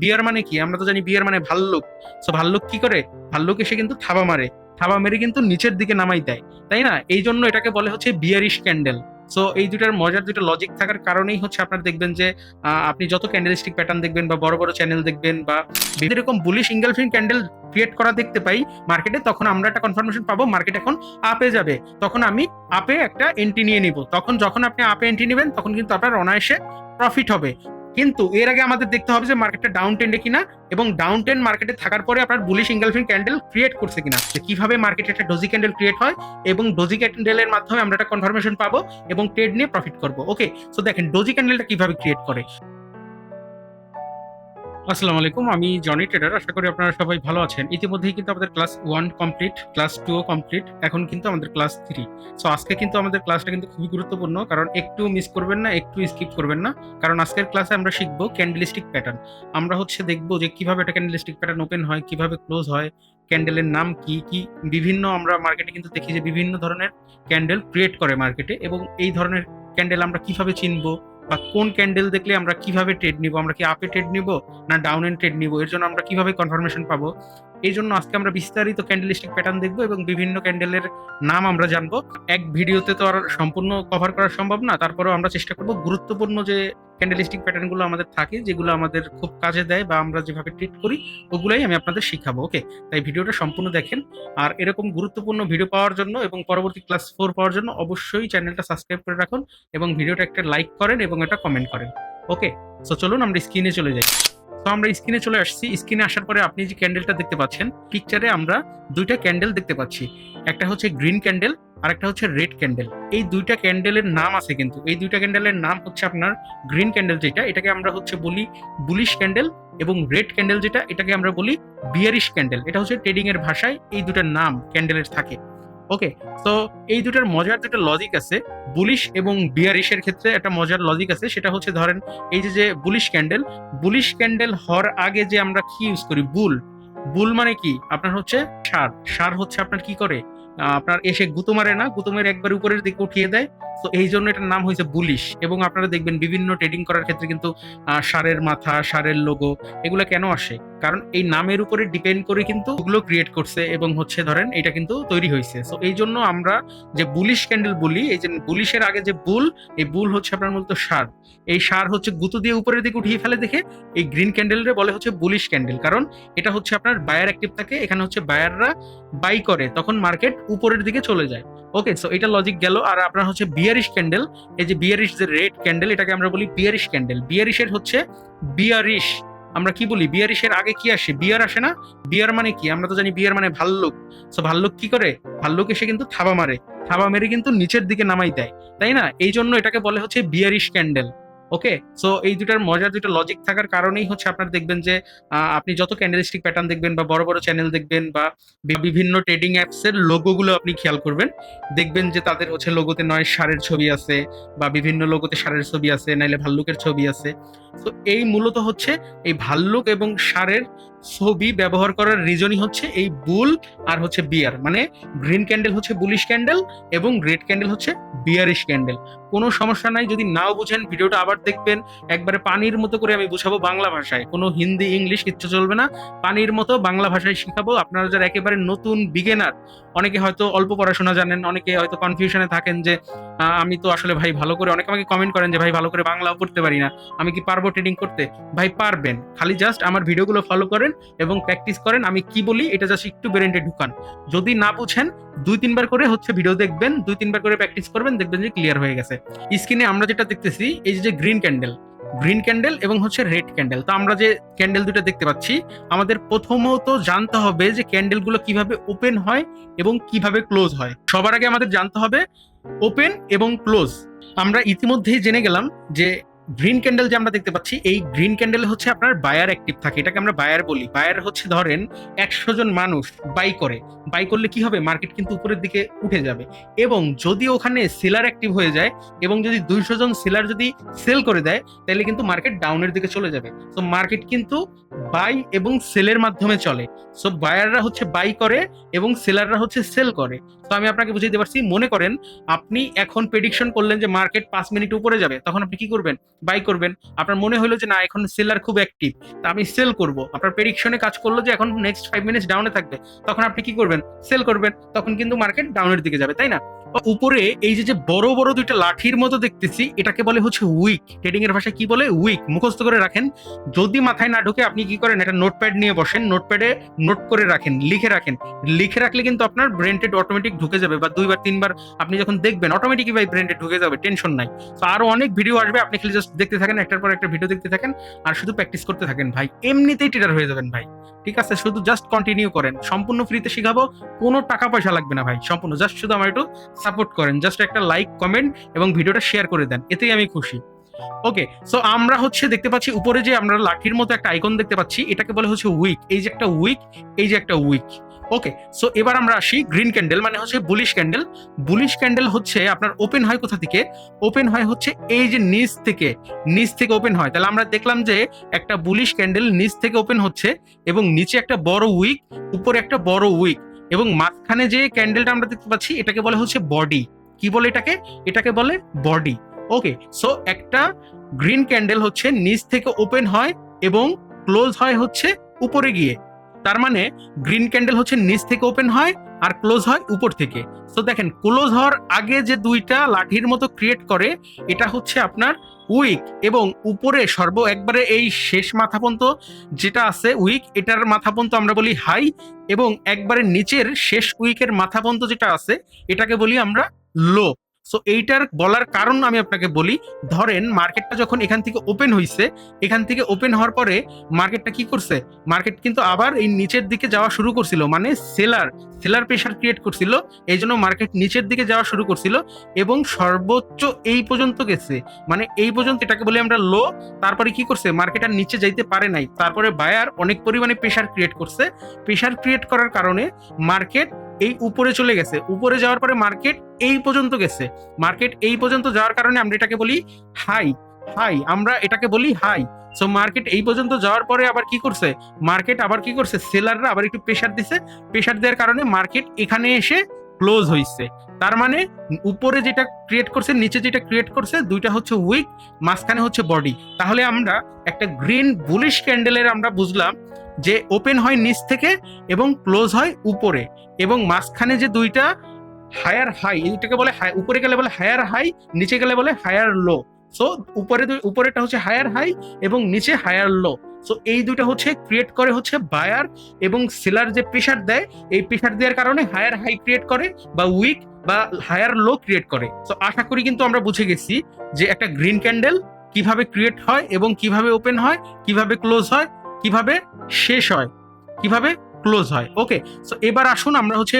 বিয়ার মানে কি? আমরা তো জানি বিয়ার মানে ভাল্লুক। সো ভাল্লুক কি করে? ভাল্লুক এসে কিন্তু থাবা মারে। থাবা মেরে কিন্তু নিচের দিকে নামাই দেয়। তাই না? এইজন্য এটাকে বলে হচ্ছে বিয়ারিশ ক্যান্ডেল। সো এই দুটার মজার দুটো লজিক থাকার কারণেই হচ্ছে আপনারা দেখবেন যে আপনি যত ক্যান্ডেলস্টিক প্যাটার্ন দেখবেন বা বড় বড় চ্যানেল দেখবেন বা বিভিন্ন রকম বুলিশ ইনগালফিং ক্যান্ডেল ক্রিয়েট করা দেখতে পাই মার্কেটে, তখন আমরা একটা কনফার্মেশন পাবো মার্কেট এখন আপে যাবে। তখন আমি আপে একটা এন্ট্রি নিয়ে নিব। তখন যখন আপনি আপে এন্ট্রি নেবেন তখন কিন্তু আপনার অনায়াসে প্রফিট হবে। কিন্তু এর আগে আমাদের দেখতে হবে যে মার্কেটটা ডাউন ট্রেন্ডে কিনা, এবং ডাউন ট্রেন্ড মার্কেটে থাকার পরে আপনার বুলিশ ইনগালফিং ক্যান্ডেল ক্রিয়েট করছে কিনা, যে কিভাবে মার্কেটে একটা ডোজি ক্যান্ডেল ক্রিয়েট হয় এবং ডোজি ক্যান্ডেলের মাধ্যমে আমরা একটা কনফার্মেশন পাবো এবং ট্রেড নিয়ে প্রফিট করবো। ওকে, সো দেখেন ডোজি ক্যান্ডেলটা কিভাবে ক্রিয়েট করে। আসসালামু আলাইকুম, আমি জনি ট্রেডার। আশা করি আপনারা সবাই ভালো আছেন। ইতিমধ্যেই কিন্তু আমাদের ক্লাস 1 কমপ্লিট, ক্লাস 2 কমপ্লিট, এখন কিন্তু আমাদের ক্লাস 3। সো আজকে কিন্তু আমাদের ক্লাসটা কিন্তু খুবই গুরুত্বপূর্ণ, কারণ একটু মিস করবেন না, একটু স্কিপ করবেন না। কারণ আজকের ক্লাসে আমরা শিখবো ক্যান্ডেলস্টিক প্যাটার্ন। আমরা হচ্ছে দেখবো যে কিভাবে একটা ক্যান্ডেলস্টিক প্যাটার্ন ওপেন হয়, কিভাবে ক্লোজ হয়, ক্যান্ডেলের নাম কি কি। বিভিন্ন আমরা মার্কেটে কিন্তু দেখি যে বিভিন্ন ধরনের ক্যান্ডেল ক্রিয়েট করে মার্কেটে, এবং এই ধরনের ক্যান্ডেল আমরা কিভাবে চিনবো বা কোন ক্যান্ডেল দেখলে আমরা কিভাবে ট্রেড নিব, আমরা কি আপে ট্রেড নিব না ডাউন এন্ড ট্রেড নিব, এর জন্য আমরা কিভাবে কনফার্মেশন পাবো। এই জন্য আজকে আমরা বিস্তারিত ক্যান্ডেলস্টিক প্যাটার্ন দেখবো এবং বিভিন্ন ক্যান্ডেলের নাম আমরা জানবো। এক ভিডিওতে তো আর সম্পূর্ণ কভার করা সম্ভব না, তারপরেও আমরা চেষ্টা করবো গুরুত্বপূর্ণ যে ক্যান্ডেলস্টিক প্যাটার্ন গুলো আমাদের থাকে, যেগুলো আমাদের খুব কাজে দেয় বা আমরা যেভাবে ট্রিট করি, ওগুলাই আমি আপনাদের শিখাবো। ওকে, তাই ভিডিওটা সম্পূর্ণ দেখেন। আর এরকম গুরুত্বপূর্ণ ভিডিও পাওয়ার জন্য এবং পরবর্তী ক্লাস 4 পাওয়ার জন্য অবশ্যই চ্যানেলটা সাবস্ক্রাইব করে রাখুন এবং ভিডিওটা একটা লাইক করেন এবং একটা কমেন্ট করেন। ওকে, সো চলুন আমরা স্ক্রিনে চলে যাই। তো আমরা স্ক্রিনে চলে আসছি। স্ক্রিনে আসার পরে আপনি যে ক্যান্ডেলটা দেখতে পাচ্ছেন, পিকচারে আমরা দুইটা ক্যান্ডেল দেখতে পাচ্ছি। একটা হচ্ছে গ্রিন ক্যান্ডেল আর একটা হচ্ছে রেড ক্যান্ডেল। এই দুইটা ক্যান্ডেলের নাম আছে, কিন্তু এই দুইটা ক্যান্ডেলের নাম হচ্ছে আপনার গ্রিন ক্যান্ডেল যেটা, এটাকে আমরা হচ্ছে বলি বুলিশ ক্যান্ডেল, এবং রেড ক্যান্ডেল যেটা, এটাকে আমরা বলি বিয়ারিশ ক্যান্ডেল। এটা হচ্ছে ট্রেডিং এর ভাষায় এই দুটার নাম ক্যান্ডেলের থাকে। ওকে, তো এই দুটার মজার দুটো লজিক আছে। বুলিশ এবং বিয়ারিশের ক্ষেত্রে একটা মজার লজিক আছে, সেটা হচ্ছে ধরেন এই যে যে বুলিশ ক্যান্ডেল, বুলিশ ক্যান্ডেল হওয়ার আগে যে আমরা কি ইউজ করি, বুল। বুল মানে কি আপনার হচ্ছে সার। সার হচ্ছে আপনার কি করে, আপনার এসে গুঁতো মারে না, গুঁতো মেরে একবার উপরের দিকে উঠিয়ে দেয়। তো এই জন্য এটার নাম হয়েছে বুলিশ। এবং আপনারা দেখবেন বিভিন্ন ট্রেডিং করার ক্ষেত্রে কিন্তু সারের মাথা, সারের লোগো, এগুলো কেন আসে? কারণ এই নামের উপরে ডিপেন্ড করে কিন্তু ওগুলো ক্রিয়েট করছে এবং হচ্ছে ধরেন এটা কিন্তু তৈরি হয়েছে। সো এই জন্য আমরা যে বুলিশ ক্যান্ডেল বলি, এই যে বুলিশের আগে যে বুল, এই বুল হচ্ছে আপনার মূলত সার। এই সার হচ্ছে গুঁতো দিয়ে উপরের দিকে উঠিয়ে ফেলে দেখে এই গ্রিন ক্যান্ডেলরে বলে হচ্ছে বুলিশ ক্যান্ডেল, কারণ এটা হচ্ছে আপনার বায়ার অ্যাক্টিভ থাকে। এখানে হচ্ছে বায়াররা বাই করে, তখন মার্কেট উপরের দিকে চলে যায়। ওকে, সো এটা লজিক গেল। আর আপনার হচ্ছে বিয়ারিশ ক্যান্ডেল, এই যে বিয়ারিশ যে রেড ক্যান্ডেল, এটাকে আমরা বলি বিয়ারিশ ক্যান্ডেল। বিয়ারিশের হচ্ছে বিয়ারিশ, আমরা কি বলি বিয়ারিশের আগে কি আসে? বিয়ার আসে না? বিয়ার মানে কি? আমরা তো জানি বিয়ার মানে ভাল্লুক। সো ভাল্লুক কি করে? ভাল্লুক এসে কিন্তু থাবা মারে। থাবা মেরে কিন্তু নিচের দিকে নামাই দেয়। তাই না? এই জন্য এটাকে বলে হচ্ছে বিয়ারিশ ক্যান্ডেল। ওকে, সো এই দুটার মজার দুটো লজিক থাকার কারণেই হচ্ছে আপনারা দেখবেন যে আপনি যত ক্যান্ডেলস্টিক প্যাটার্ন দেখবেন বা বড় বড় চ্যানেল দেখবেন বা বিভিন্ন ট্রেডিং অ্যাপস এর লোগো গুলো আপনি খেয়াল করবেন, দেখবেন যে তাদের হচ্ছে লোগোতে নয় ষাঁড়ের ছবি আছে, বা বিভিন্ন লোগোতে ষাঁড়ের ছবি আছে, নাইলে ভাল্লুকের ছবি আছে। তো এই মূলত হচ্ছে এই ভাল্লুক এবং ষাঁড়ের ছবি ব্যবহার করার রিজনই হচ্ছে এই বুল আর হচ্ছে বিয়ার। মানে গ্রিন ক্যান্ডেল হচ্ছে বুলিশ ক্যান্ডেল এবং রেড ক্যান্ডেল হচ্ছে বিয়ারিশ ক্যান্ডেল। কোনো সমস্যা নাই, যদি নাও বুঝেন ভিডিওটা আবার দেখবেন। একবারে পানির মতো করে আমি বুঝাবো বাংলা ভাষায়, কোনো হিন্দি ইংলিশ কিচ্ছু চলবে না, পানির মতো বাংলা ভাষায় শিখাবো। আপনারা যারা একেবারে নতুন বিগিনার, অনেকে হয়তো অল্প পড়াশোনা জানেন, অনেকে হয়তো কনফিউশনে থাকেন যে আমি তো আসলে ভাই ভালো করে, অনেকে আমাকে কমেন্ট করেন যে ভাই ভালো করে বাংলাও পড়তে পারি না, আমি কি পারবো ট্রেডিং করতে? ভাই পারবেন, খালি জাস্ট আমার ভিডিওগুলো ফলো করেন এবং প্র্যাকটিস করেন। আমি কি বলি এটা জাস্ট একটু ব্রেনে ঢুকান। যদি না বুঝেন 2-3 বার করে হচ্ছে ভিডিও দেখবেন, 2-3 বার করে প্র্যাকটিস করবেন, দেখবেন যে ক্লিয়ার হয়ে গেছে। স্ক্রিনে আমরা যেটা দেখতেছি, এই যে গ্রিন ক্যান্ডেল, গ্রিন ক্যান্ডেল এবং হচ্ছে রেড ক্যান্ডেল। তো আমরা যে ক্যান্ডেল দুটো দেখতে পাচ্ছি, আমাদের প্রথমত জানতে হবে যে ক্যান্ডেল গুলো কিভাবে ওপেন হয় এবং কিভাবে ক্লোজ হয়। সবার আগে আমাদের জানতে হবে ওপেন এবং ক্লোজ। আমরা ইতিমধ্যেই জেনে গেলাম যে গ্রিন ক্যান্ডেল যে আমরা দেখতে পাচ্ছি, এই গ্রিন ক্যান্ডেল হচ্ছে আপনার বায়ার অ্যাক্টিভ থাকে, এটাকে আমরা বায়ার বলি। বায়ার হচ্ছে ধরেন 100 জন মানুষ বাই করে, বাই করলে কি হবে? মার্কেট কিন্তু উপরের দিকে উঠে যাবে। এবং যদি ওখানে সেলার অ্যাক্টিভ হয়ে যায় এবং যদি 200 জন সেলার যদি সেল করে দেয়, তাহলে কিন্তু মার্কেট ডাউনের দিকে চলে যাবে। তো মার্কেট কিন্তু বাই এবং সেলের মাধ্যমে চলে। সো বায়াররা হচ্ছে বাই করে এবং সেলাররা হচ্ছে সেল করে। তো আমি আপনাকে বুঝিয়ে দিতে পারছি। মনে করেন আপনি এখন প্রেডিকশন করলেন যে মার্কেট 5 মিনিট উপরে যাবে, তখন আপনি কি করবেন? বাই করবেন। আপনার মনে হলো যে না, এখন সেলার খুব অ্যাক্টিভ, তা আমি সেল করব। আপনার প্রেডিকশনে কাজ করলো যে এখন নেক্সট 5 মিনিট ডাউনে থাকবে, তখন আপনি কি করবেন? সেল করবেন। তখন কিন্তু মার্কেট ডাউনের দিকে যাবে, তাই না? উপরে এই যে বড় বড় দুইটা লাঠির মতো দেখতেছি, এটাকে বলে হচ্ছে উইক। ট্রেডিং এর ভাষায় কি বলে? উইক। মুখস্থ করে রাখেন। যদি মাথায় না ঢোকে আপনি কি করেন, একটা নোটপ্যাড নিয়ে বসেন, নোটপ্যাডে নোট করে রাখেন, লিখে রাখেন। লিখে রাখলে কিন্তু আপনার ব্রেনটেড অটোমেটিক ঢুকে যাবে, বা 2 বার 3 বার আপনি যখন দেখবেন অটোমেটিকই ভাই ব্রেনটে ঢুকে যাবে, টেনশন নাই। তো আরো অনেক ভিডিও আসবে, আপনি খালি জাস্ট দেখতে থাকেন, একটার পর একটা ভিডিও দেখতে থাকেন, আর শুধু প্র্যাকটিস করতে থাকেন ভাই, এমনিতেই ট্রেডার হয়ে যাবেন ভাই। ঠিক আছে, শুধু জাস্ট কন্টিনিউ করেন। সম্পূর্ণ ফ্রিতে শিখাবো, কোনো টাকা পয়সা লাগবে না ভাই, সম্পূর্ণ জাস্ট শুধু আমার একটু সাপোর্ট করেন, জাস্ট একটা লাইক, কমেন্ট এবং ভিডিওটা শেয়ার করে দেন, এতেই আমি খুশি। ওকে, সো আমরা হচ্ছে দেখতে পাচ্ছি উপরে যে আমরা লাঠির মতো একটা আইকন দেখতে পাচ্ছি, এটাকে বলে হচ্ছে উইক। এই যে একটা উইক, এই যে একটা উইক। ওকে, সো এবার আমরা আসি গ্রিন ক্যান্ডেল, মানে হচ্ছে বুলিশ ক্যান্ডেল। বুলিশ ক্যান্ডেল হচ্ছে আপনার ওপেন হয় কোথা থেকে? ওপেন হয় হচ্ছে এই যে নিচ থেকে, নিচ থেকে ওপেন হয়। তাহলে আমরা দেখলাম যে একটা বুলিশ ক্যান্ডেল নিচ থেকে ওপেন হচ্ছে, এবং নিচে একটা বড় উইক, উপরে একটা বড় উইক, এবং মাঝখানে যে ক্যান্ডেলটা আমরা দেখতে পাচ্ছি এটাকে বলে হচ্ছে বডি। কি বলে এটাকে? এটাকে বলে বডি। ওকে, সো একটা গ্রিন ক্যান্ডেল হচ্ছে নিচ থেকে ওপেন হয় এবং ক্লোজ হয় হচ্ছে উপরে গিয়ে। তার মানে গ্রিন ক্যান্ডেল হচ্ছে নিচ থেকে ওপেন হয় আর ক্লোজ হয় উপর থেকে। তো দেখেন, ক্লোজ হওয়ার আগে যে দুইটা লাঠির মতো ক্রিয়েট করে, এটা হচ্ছে আপনার উইক, এবং উপরে একবারে এই শেষ মাথা পর্যন্ত যেটা আছে উইক, এটার মাথা পর্যন্ত আমরা বলি হাই, এবং একবারে নিচের শেষ উইকের মাথা পর্যন্ত যেটা আছে এটাকে বলি আমরা লো। সো এইটার বলার কারণ আমি আপনাকে বলি। ধরেন মার্কেটটা যখন এখান থেকে ওপেন হইছে, এখান থেকে ওপেন হওয়ার পরে মার্কেটটা কি করছে? মার্কেট কিন্তু আবার এই নিচের দিকে যাওয়া শুরু করছিল, মানে সেলার প্রেসার ক্রিয়েট করছিল, এই জন্য মার্কেট নিচের দিকে যাওয়া শুরু করছিল, এবং সর্বোচ্চ এই পর্যন্ত গেছে, মানে এই পর্যন্ত, এটাকে বলি আমরা লো। তারপরে কি করছে? মার্কেট আর নিচে যাইতে পারে নাই, তারপরে বায়ার অনেক পরিমাণে প্রেসার ক্রিয়েট করছে। প্রেসার ক্রিয়েট করার কারণে মার্কেট এই উপরে চলে গেছে। উপরে যাওয়ার পরে মার্কেট এই পর্যন্ত গেছে। মার্কেট এই পর্যন্ত যাওয়ার কারণে আমরা এটাকে বলি হাই। আমরা এটাকে বলি হাই। সো মার্কেট এই পর্যন্ত যাওয়ার পরে আবার কি করছে? মার্কেট আবার কি করছে? সেলাররা আবার একটু প্রেসার দিছে। প্রেসার দেওয়ার কারণে মার্কেট এখানে এসে ক্লোজ হইছে। তার মানে উপরে যেটা ক্রিয়েট করছে, নিচে যেটা ক্রিয়েট করছে, দুইটা হচ্ছে উইক, মাঝখানে হচ্ছে বডি। তাহলে আমরা একটা গ্রিন বুলিশ ক্যান্ডেলের আমরা বুঝলাম যে ওপেন হয় নিচ থেকে এবং ক্লোজ হয় উপরে, এবং মাঝখানে যে দুইটা হায়ার হাই, এটাকে বলে হাই। উপরে গেলে বলে হায়ার হাই, নিচে গেলে বলে হায়ার লো। সো উপরেটা হচ্ছে হায়ার হাই এবং নিচে হায়ার লো। সো এই দুইটা হচ্ছে ক্রিয়েট করে হচ্ছে বায়ার এবং সেলার যে প্রেসার দেয়, এই প্রেসার দেওয়ার কারণে হায়ার হাই ক্রিয়েট করে বা উইক বা হায়ার লো ক্রিয়েট করে। তো আশা করি কিন্তু আমরা বুঝে গেছি যে একটা গ্রিন ক্যান্ডেল কিভাবে ক্রিয়েট হয় এবং কিভাবে ওপেন হয়, কিভাবে ক্লোজ হয়, কিভাবে শেষ হয়, কিভাবে ক্লোজ হয়। ওকে, সো এবার আসুন আমরা হচ্ছে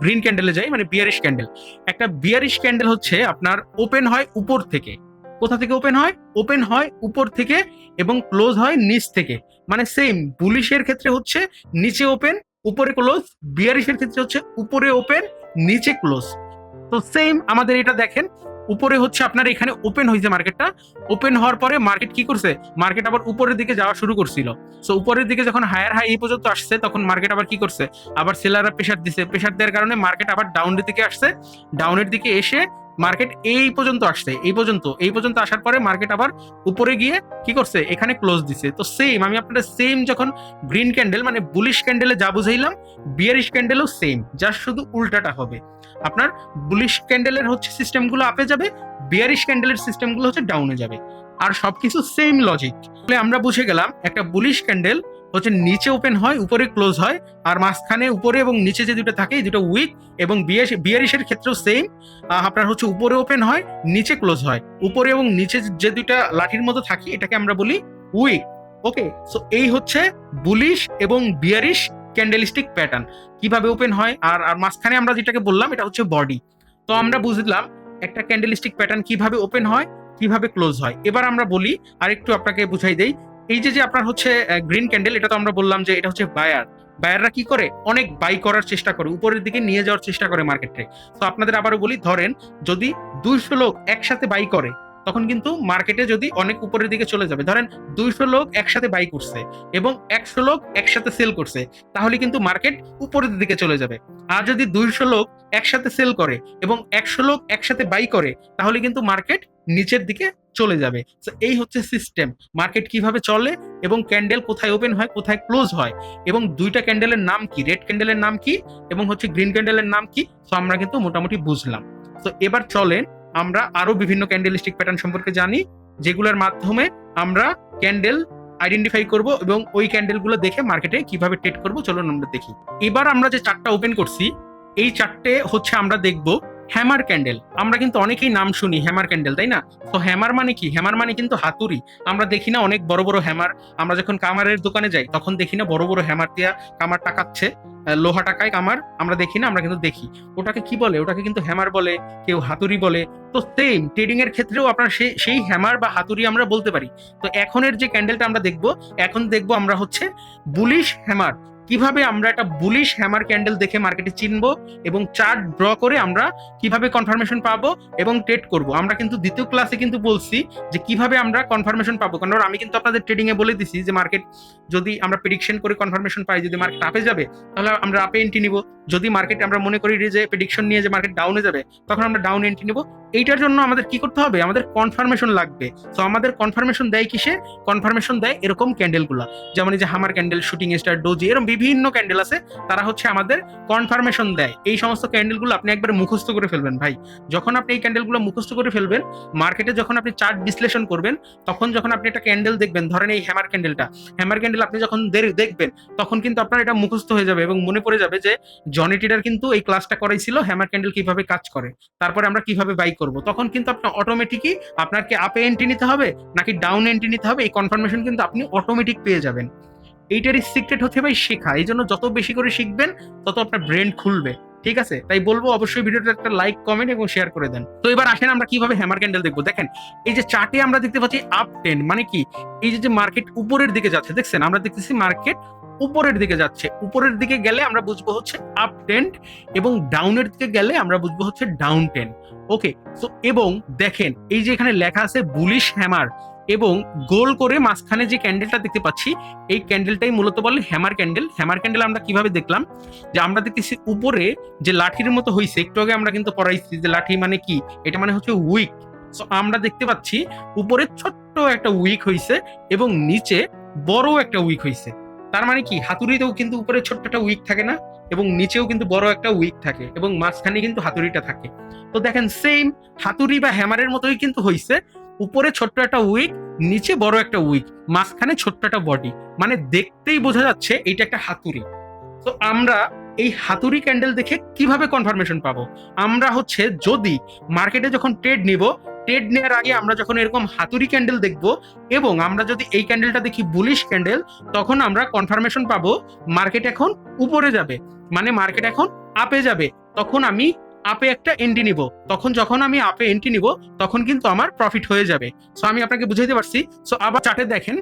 গ্রিন ক্যান্ডেলে যাই, মানে বিয়ারিশ ক্যান্ডেল। একটা বিয়ারিশ ক্যান্ডেল হচ্ছে আপনার ওপেন হয় উপর থেকে। কোথা থেকে ওপেন হয়? ওপেন হয় উপর থেকে এবং ক্লোজ হয় নিচ থেকে। মানে সেম, বুলিশের ক্ষেত্রে হচ্ছে নিচে ওপেন উপরে ক্লোজ, বিয়ারিশের ক্ষেত্রে হচ্ছে উপরে ওপেন নিচে ক্লোজ। তো সেম আমাদের এটা দেখেন, উপরে হচ্ছে আপনার এখানে ওপেন হয়েছে মার্কেটটা। ওপেন হওয়ার পরে মার্কেট কি করছে? মার্কেট আবার উপরের দিকে যাওয়া শুরু করছিল। সো উপরের দিকে যখন হায়ার হাই এই পর্যন্ত আসছে, তখন মার্কেট আবার কি করছে? আবার সেলাররা প্রেসার দিছে। প্রেসার দেওয়ার কারণে মার্কেট আবার ডাউনের দিকে আসছে। ডাউনের দিকে এসে মার্কেট এই পর্যন্ত আসছে, এই পর্যন্ত আসার পরে মার্কেট আবার উপরে গিয়ে কি করছে? এখানে ক্লোজ দিছে। তো সেম আমি আপনাদের সেম, যখন গ্রিন ক্যান্ডেল মানে বুলিশ ক্যান্ডেলে যা বুঝাইলাম, বিয়ারিশ ক্যান্ডেলও সেম, জাস্ট শুধু উল্টাটা হবে। আপনার বুলিশ ক্যান্ডেলের হচ্ছে সিস্টেমগুলো আপে যাবে, বিয়ারিশ ক্যান্ডেলের সিস্টেমগুলো হচ্ছে ডাউনে যাবে, আর সবকিছু সেম লজিক। তাহলে আমরা বুঝে গেলাম একটা বুলিশ ক্যান্ডেল হচ্ছে নিচে ওপেন হয় উপরে ক্লোজ হয়, আর মাঝখানে উপরে এবং নিচে যে দুটো থাকে এই দুটো উইক, এবং বিয়ারিশের ক্ষেত্রেও সেম, আপনার হচ্ছে উপরে ওপেন হয় নিচে ক্লোজ হয়। উপরে এবং নিচে যে দুইটা লাঠির মতো থাকে এটাকে আমরা বলি উইক। ওকে, সো এই হচ্ছে বুলিশ এবং বিয়ারিশ ক্যান্ডেলিস্টিক প্যাটার্ন, কিভাবে ওপেন হয়, আর আর মাঝখানে আমরা যেটাকে বললাম এটা হচ্ছে বডি। তো আমরা বুঝলাম একটা ক্যান্ডেলিস্টিক প্যাটার্ন কিভাবে ওপেন হয়, কিভাবে ক্লোজ হয়। এবার আমরা বলি, আর একটু আপনাকে বুঝাই দেই, এই যে আপনার হচ্ছে গ্রিন ক্যান্ডেল, এটা তো আমরা বললাম যে এটা হচ্ছে বায়াররা কি করে? অনেক বাই করার চেষ্টা করে, উপরের দিকে নিয়ে যাওয়ার চেষ্টা করে মার্কেটে। তো আপনাদের আবারও বলি, ধরেন যদি 200 লোক একসাথে বাই করে, তখন কিন্তু মার্কেটে যদি অনেক উপরের দিকে চলে যাবে, ধরেন 200 লোক একসাথে বাই করছে এবং 100 লোক একসাথে সেল করছে, তাহলে কিন্তু মার্কেট উপরের দিকে চলে যাবে। আর যদি 200 লোক একসাথে সেল করে এবং 100 লোক একসাথে বাই করে, তাহলে কিন্তু মার্কেট নিচের দিকে চলে যাবে। তো এই হচ্ছে সিস্টেম, মার্কেট কিভাবে চলে এবং ক্যান্ডেল কোথায় ওপেন হয় কোথায় ক্লোজ হয়, এবং দুইটা ক্যান্ডেলের নাম কি, রেড ক্যান্ডেলের নাম কি এবং হচ্ছে গ্রিন ক্যান্ডেলের নাম কি, তো আমরা কিন্তু মোটামুটি বুঝলাম। তো এবার চলেন আমরা আরো বিভিন্ন ক্যান্ডেলিস্টিক প্যাটার্ন সম্পর্কে জানি, যেগুলোর মাধ্যমে আমরা ক্যান্ডেল আইডেন্টিফাই করব এবং ওই ক্যান্ডেলগুলো দেখে মার্কেটে কিভাবে ট্রেড করব চলুন আমরা দেখি। এবার আমরা যে চারটা ওপেন করছি, এই চারটে হচ্ছে আমরা দেখব হ্যামার ক্যান্ডেল। আমরা কিন্তু অনেকেই নাম শুনি হ্যামার ক্যান্ডেল, তাই না? তো হ্যামার মানে কি? হ্যামার মানে কিন্তু হাতুড়ি। আমরা দেখি না অনেক বড় বড় হ্যামার, আমরা যখন কামারের দোকানে যাই তখন দেখি না বড় বড় হ্যামার দিয়া কামার টাকাচ্ছে, লোহা টাকায় কামার, আমরা দেখি না? আমরা কিন্তু দেখি। ওটাকে কি বলে? ওটাকে কিন্তু হ্যামার বলে, কেউ হাতুড়ি বলে। তো সেম ট্রেডিং এর ক্ষেত্রেও আপনার সেই হ্যামার বা হাতুড়ি আমরা বলতে পারি। তো এখনের যে ক্যান্ডেলটা আমরা দেখবো, এখন দেখবো আমরা হচ্ছে বুলিশ হ্যামার। কিভাবে আমরা একটা বুলিশ হ্যামার ক্যান্ডেল দেখে মার্কেটে চিনবো এবং চার্ট ড্র করে আমরা কিভাবে কনফার্মেশন পাবো এবং ট্রেড করব। আমরা কিন্তু দ্বিতীয় ক্লাসে কিন্তু বলছি যে কিভাবে আমরা কনফার্মেশন পাবো, কারণ আমি কিন্তু আপনাদের ট্রেডিং এ বলে দিছি যে মার্কেট যদি আমরা প্রেডিকশন করে কনফার্মেশন পাই, যদি মার্কেট আপে যাবে তাহলে আমরা আপে এন্ট্রি নিব, যদি মার্কেট আমরা মনে করি যে প্রেডিকশন নিয়ে যে মার্কেট ডাউনে যাবে তখন আমরা ডাউন এন্ট্রি নিব। এইটার জন্য আমাদের কি করতে হবে? আমাদের কনফার্মেশন লাগবে। তো আমাদের কনফার্মেশন দেয় কিসে? কনফার্মেশন দেয় এরকম ক্যান্ডেলগুলো, যেমন এই যে হামার ক্যান্ডেল, শুটিং স্টার, ডোজি, এরকম বিভিন্ন ক্যান্ডেল আছে, তারা হচ্ছে আমাদের কনফার্মেশন দেয়। এই সমস্ত ক্যান্ডেলগুলো আপনি একবার মুখস্থ করে ফেলবেন ভাই। যখন আপনি এই ক্যান্ডেলগুলো মুখস্থ করে ফেলবেন, মার্কেটে যখন আপনি চার্ট বিশ্লেষণ করবেন, তখন যখন আপনি একটা ক্যান্ডেল দেখবেন, ধরেন এই হ্যামার ক্যান্ডেলটা, হ্যামার ক্যান্ডেল আপনি যখন দেখবেন তখন কিন্তু আপনার এটা মুখস্থ হয়ে যাবে এবং মনে পড়ে যাবে যে জনি ট্রেডার কিন্তু এই ক্লাসটা করাইছিল হ্যামার ক্যান্ডেল কিভাবে কাজ করে, তারপরে আমরা কিভাবে বাই করব। তখন কিন্তু আপনি অটোমেটিকই আপনাকে আপে এন্ট্রি নিতে হবে নাকি ডাউন এন্ট্রি নিতে হবে, এই কনফার্মেশন কিন্তু আপনি অটোমেটিক পেয়ে যাবেন। এইটারই সিক্রেট হচ্ছে ভাই শেখা। এই জন্য যত বেশি করে শিখবেন তত আপনার ব্রেন খুলবে, ঠিক আছে? তাই বলবো অবশ্যই ভিডিওটা একটা লাইক, কমেন্ট এবং শেয়ার করে দেন। তো এবার আসেন আমরা কিভাবে হ্যামার ক্যান্ডেল দেখবো। দেখেন এই যে চার্টে আমরা দেখতে পাচ্ছি আপ ট্রেন্ড, মানে কি? এই যে মার্কেট উপরের দিকে যাচ্ছে, দেখছেন? আমরা দেখতেছি মার্কেট উপরের দিকে যাচ্ছে। উপরের দিকে গেলে আমরা বুঝবো হচ্ছে আপ ট্রেন্ড এবং ডাউনের দিকে গেলে আমরা বুঝবো হচ্ছে ডাউন ট্রেন্ড। ওকে, সো এবং দেখেন এই যে এখানে লেখা আছে বুলিশ হ্যামার, এবং গোল করে মাঝখানে যে ক্যান্ডেলটা দেখতে পাচ্ছি, এই ক্যান্ডেলটাই মূলত বলে হ্যামার ক্যান্ডেল। হ্যামার ক্যান্ডেল আমরা কিভাবে দেখলাম? যে আমরা দেখতেছি উপরে যে লাঠির মতো হয়েছে, একটু আগে আমরা কিন্তু পড়াইছি যে লাঠি মানে কি, এটা মানে হচ্ছে উইক। সো আমরা দেখতে পাচ্ছি উপরে ছোট্ট একটা উইক হয়েছে এবং নিচে বড় একটা উইক হয়েছে। তার মানে কি? হাতুড়িতেও কিন্তু উপরে ছোট্ট একটা উইক থাকে না, এবং নিচেও কিন্তু বড় একটা উইক থাকে, এবং মাঝখানে কিন্তু হাতুড়িটা থাকে। তো দেখেন সেম হাতুড়ি বা হ্যামারের মতোই কিন্তু হয়েছে, উপরে ছোট্ট একটা উইক, নিচে বড় একটা উইক, মাঝখানে ছোট্ট একটা বডি, মানে দেখতেই বোঝা যাচ্ছে এইটা একটা হাতুড়ি। তো আমরা এই হাতুড়ি ক্যান্ডেল দেখে কিভাবে কনফার্মেশন পাবো? আমরা হচ্ছে যদি মার্কেটে যখন ট্রেড নিব, ট্রেড নেওয়ার আগে আমরা যখন এরকম হাতুড়ি ক্যান্ডেল দেখব এবং আমরা যদি এই ক্যান্ডেলটা দেখি বুলিশ ক্যান্ডেল, তখন আমরা কনফার্মেশন পাবো মার্কেট এখন উপরে যাবে, মানে মার্কেট এখন আপে যাবে। তখন আমি আপে একটা এন্ট্রি নিব, তখন যখন আমি আপে এন্ট্রি নিব তখন কিন্তু আমার প্রফিট হয়ে যাবে। সো আমি আপনাকে বুঝাইতে পারছি। সো আবার চার্টে দেখেন